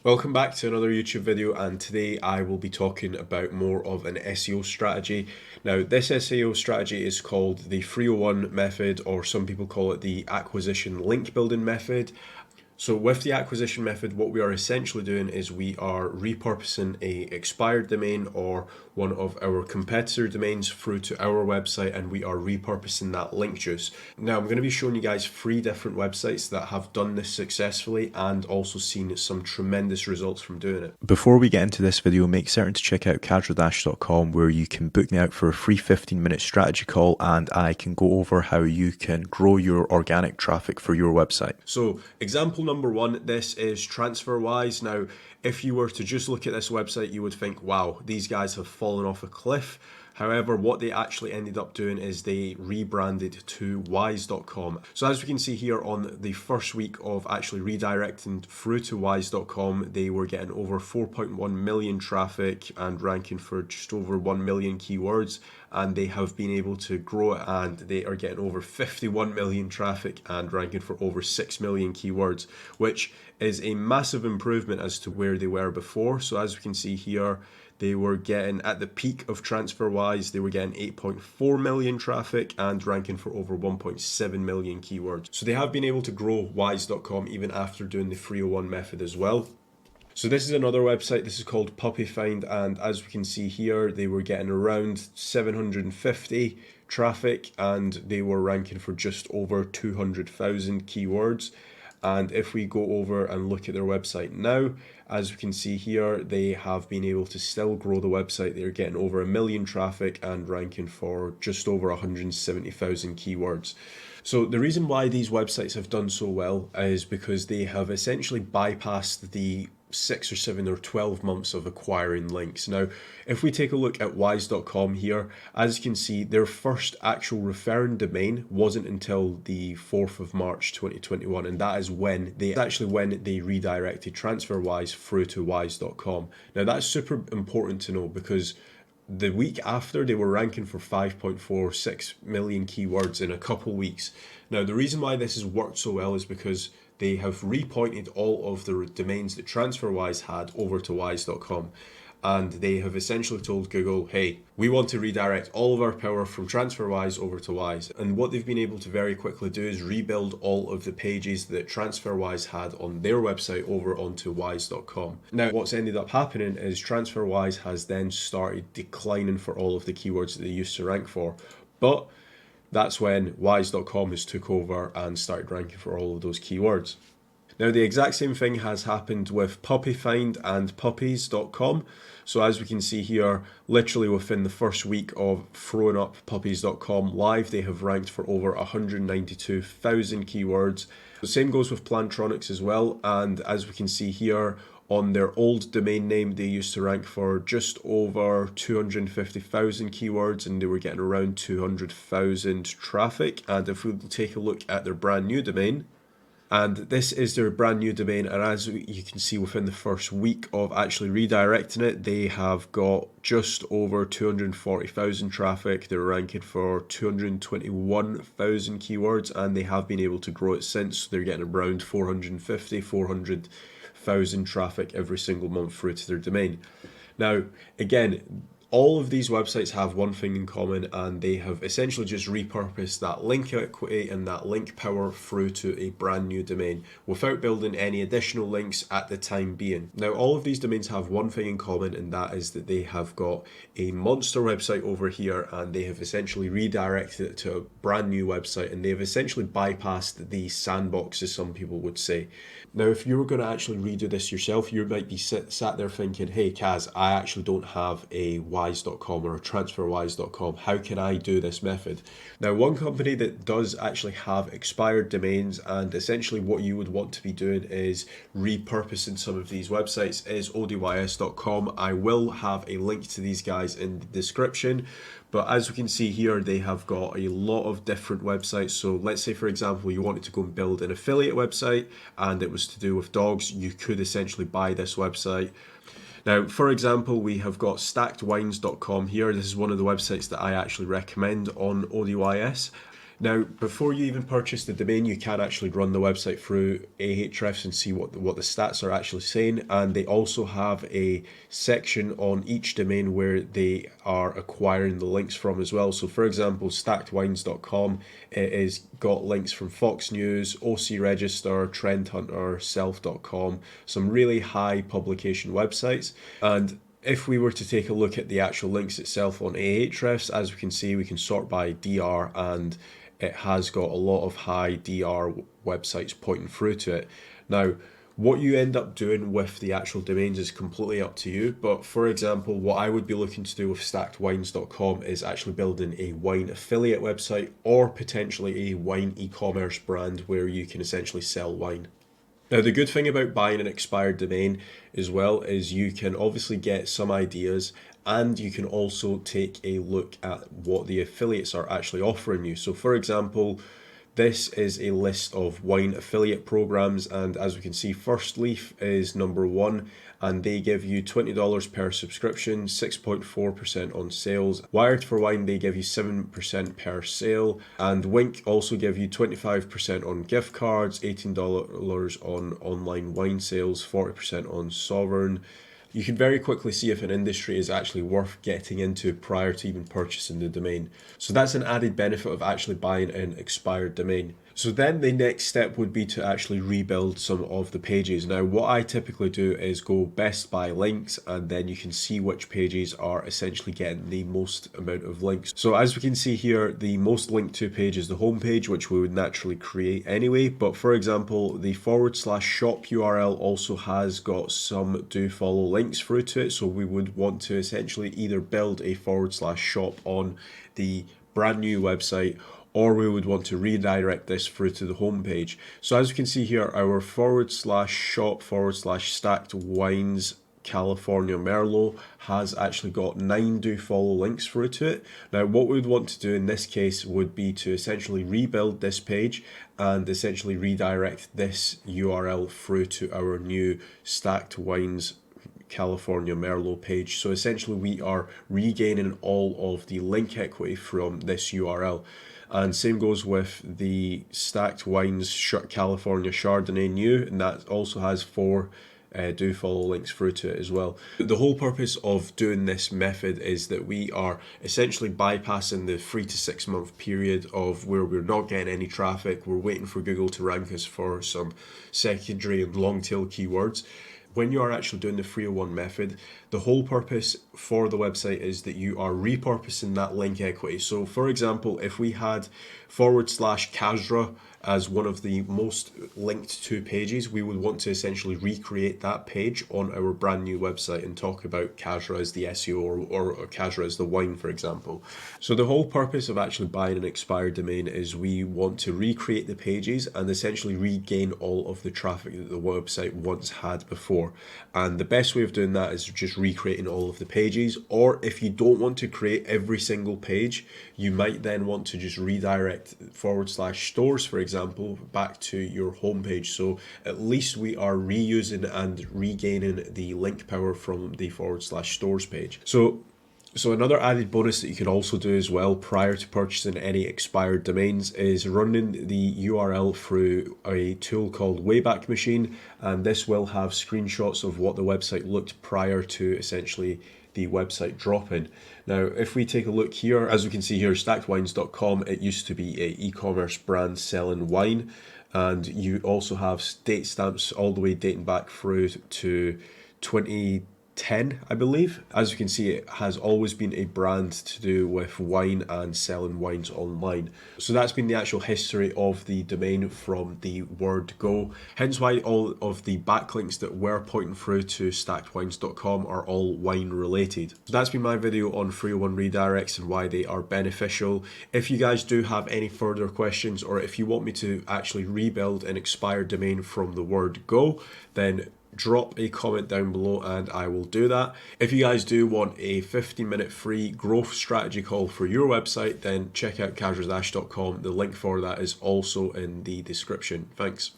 Welcome back to another YouTube video, and today I will be talking about more of an SEO strategy. Now, this SEO strategy is called the 301 method, or some people call it the acquisition link building method. So with the acquisition method, what we are essentially doing is we are repurposing a expired domain or one of our competitor domains through to our website, and we are repurposing that link juice. Now, I'm going to be showing you guys 3 different websites that have done this successfully and also seen some tremendous results from doing it. Before we get into this video, make certain to check out casualdash.com, where you can book me out for a free 15-minute strategy call and I can go over how you can grow your organic traffic for your website. So example number 1, this is Transferwise. Now, if you were to just look at this website, you would think, wow, these guys have fallen off a cliff. However, what they actually ended up doing is they rebranded to ODYS.com. So as we can see here, on the first week of actually redirecting through to ODYS.com, they were getting over 4.1 million traffic and ranking for just over 1 million keywords. And they have been able to grow it, and they are getting over 51 million traffic and ranking for over 6 million keywords, which is a massive improvement as to where they were before. So as we can see here, they were getting, at the peak of Transferwise, they were getting 8.4 million traffic and ranking for over 1.7 million keywords. So they have been able to grow ODYS.com even after doing the 301 method as well. So this is another website. This is called Puppyfind, and as we can see here, they were getting around 750 traffic and they were ranking for just over 200,000 keywords. And if we go over and look at their website now, as we can see here, they have been able to still grow the website. They're getting over 1 million traffic and ranking for just over 170,000 keywords. So the reason why these websites have done so well is because they have essentially bypassed the 6 or 7 or 12 months of acquiring links. Now, if we take a look at ODYS.com here, as you can see, their first actual referring domain wasn't until the 4th of March 2021, and that is when they redirected Transferwise through to ODYS.com. Now, that's super important to know because the week after, they were ranking for 5.46 million keywords in a couple weeks. Now, the reason why this has worked so well is because they have repointed all of the domains that Transferwise had over to ODYS.com. And they have essentially told Google, hey, we want to redirect all of our power from Transferwise over to ODYS. And what they've been able to very quickly do is rebuild all of the pages that Transferwise had on their website over onto ODYS.com. Now, what's ended up happening is Transferwise has then started declining for all of the keywords that they used to rank for. But that's when ODYS.com has took over and started ranking for all of those keywords. Now, the exact same thing has happened with Puppyfind and Puppies.com. So as we can see here, literally within the first week of throwing up Puppies.com live, they have ranked for over 192,000 keywords. The same goes with Plantronics as well. And as we can see here, on their old domain name, they used to rank for just over 250,000 keywords and they were getting around 200,000 traffic. And if we take a look at their brand new domain, and this is their brand new domain, and as you can see, within the first week of actually redirecting it, they have got just over 240,000 traffic. They're ranking for 221,000 keywords, and they have been able to grow it since. They're getting around 400,000 traffic every single month through to their domain. Now, again, all of these websites have one thing in common, and they have essentially just repurposed that link equity and that link power through to a brand new domain without building any additional links at the time being. Now, all of these domains have one thing in common, and that is that they have got a monster website over here and they have essentially redirected it to a brand new website, and they have essentially bypassed the sandbox, as some people would say. Now, if you were going to actually redo this yourself, you might be sat there thinking, hey Kaz, I actually don't have a ODYS.com or a Transferwise.com. How can I do this method? Now, one company that does actually have expired domains, and essentially what you would want to be doing is repurposing some of these websites, is ODYS.com. I will have a link to these guys in the description. But as we can see here, they have got a lot of different websites. So let's say, for example, you wanted to go and build an affiliate website and it was to do with dogs. You could essentially buy this website. Now, for example, we have got stackedwines.com here. This is one of the websites that I actually recommend on ODYS. Now, before you even purchase the domain, you can actually run the website through Ahrefs and see what the stats are actually saying. And they also have a section on each domain where they are acquiring the links from as well. So for example, stackedwines.com, it is got links from Fox News, OC Register, Trend Hunter, self.com, some really high publication websites. And if we were to take a look at the actual links itself on Ahrefs, as we can see, we can sort by DR, and it has got a lot of high DR websites pointing through to it. Now, what you end up doing with the actual domains is completely up to you. But for example, what I would be looking to do with stackedwines.com is actually building a wine affiliate website, or potentially a wine e-commerce brand where you can essentially sell wine. Now, the good thing about buying an expired domain as well is you can obviously get some ideas, and you can also take a look at what the affiliates are actually offering you. So for example, this is a list of wine affiliate programs, and as we can see, First Leaf is number one, and they give you $20 per subscription, 6.4% on sales. Wired for Wine, they give you 7% per sale, and Wink also give you 25% on gift cards, $18 on online wine sales, 40% on Sovereign. You can very quickly see if an industry is actually worth getting into prior to even purchasing the domain. So that's an added benefit of actually buying an expired domain. So then the next step would be to actually rebuild some of the pages. Now, what I typically do is go best by links, and then you can see which pages are essentially getting the most amount of links. So as we can see here, the most linked to page is the home page, which we would naturally create anyway. But for example, the /shop URL also has got some do follow links through to it. So we would want to essentially either build a /shop on the brand new website, or we would want to redirect this through to the home page. So as you can see here, our /shop /stacked wines California Merlot has actually got 9 do follow links through to it. Now, what we would want to do in this case would be to essentially rebuild this page and essentially redirect this URL through to our new Stacked Wines California Merlot page. So essentially we are regaining all of the link equity from this URL. And same goes with the Stacked Wines California Chardonnay New, and that also has 4 do follow links through to it as well. The whole purpose of doing this method is that we are essentially bypassing the 3 to 6 month period of where we're not getting any traffic, we're waiting for Google to rank us for some secondary and long tail keywords. When you are actually doing the 301 method, the whole purpose for the website is that you are repurposing that link equity. So for example, if we had /Casra as one of the most linked to pages, we would want to essentially recreate that page on our brand new website and talk about Casra as the SEO or Casra as the wine, for example. So the whole purpose of actually buying an expired domain is we want to recreate the pages and essentially regain all of the traffic that the website once had before. And the best way of doing that is just recreating all of the pages, or if you don't want to create every single page, you might then want to just redirect /stores, for example, back to your homepage. So at least we are reusing and regaining the link power from the /stores page. So another added bonus that you can also do as well prior to purchasing any expired domains is running the URL through a tool called Wayback Machine, and this will have screenshots of what the website looked prior to essentially the website dropping. Now, if we take a look here, as we can see here, stackedwines.com, it used to be an e-commerce brand selling wine, and you also have date stamps all the way dating back through to 2010, I believe. As you can see, it has always been a brand to do with wine and selling wines online. So that's been the actual history of the domain from the word go. Hence why all of the backlinks that were pointing through to stackedwines.com are all wine related. So that's been my video on 301 redirects and why they are beneficial. If you guys do have any further questions, or if you want me to actually rebuild an expired domain from the word go, then drop a comment down below and I will do that. If you guys do want a 15-minute free growth strategy call for your website, then check out casradash.com. The link for that is also in the description. Thanks.